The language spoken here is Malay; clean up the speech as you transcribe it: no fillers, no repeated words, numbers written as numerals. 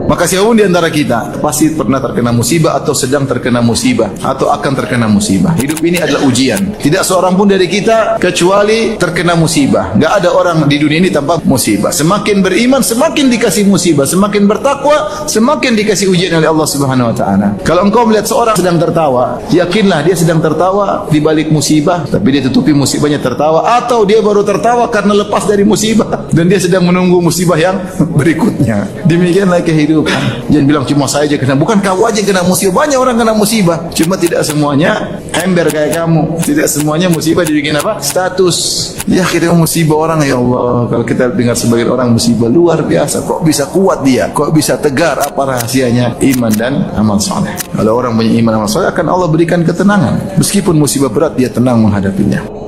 Maka siapapun di antara kita pasti pernah terkena musibah atau sedang terkena musibah atau akan terkena musibah. Hidup ini adalah ujian. Tidak seorang pun dari kita kecuali terkena musibah. Enggak ada orang di dunia ini tanpa musibah. Semakin beriman semakin dikasih musibah, semakin bertakwa semakin dikasih ujian oleh Allah Subhanahu wa taala. Kalau engkau melihat seorang sedang tertawa, yakinlah dia sedang tertawa di balik musibah, tapi dia tutupi musibahnya tertawa, atau dia baru tertawa karena lepas dari musibah dan dia sedang menunggu musibah yang berikutnya. Demikianlah kehidupan. Jangan bilang cuma saya aja kena. Bukan kau aja kena musibah, banyak orang kena musibah. Cuma tidak semuanya ember kayak kamu. Tidak semuanya musibah dibikin apa? Status. Ya kita musibah orang, ya Allah. Kalau kita dengar sebagian orang musibah luar biasa. Kok bisa kuat dia? Kok bisa tegar? Apa rahasianya? Iman dan amal soleh. Kalau orang punya iman dan amal soleh, akan Allah berikan ketenangan. Meskipun musibah berat, dia tenang menghadapinya.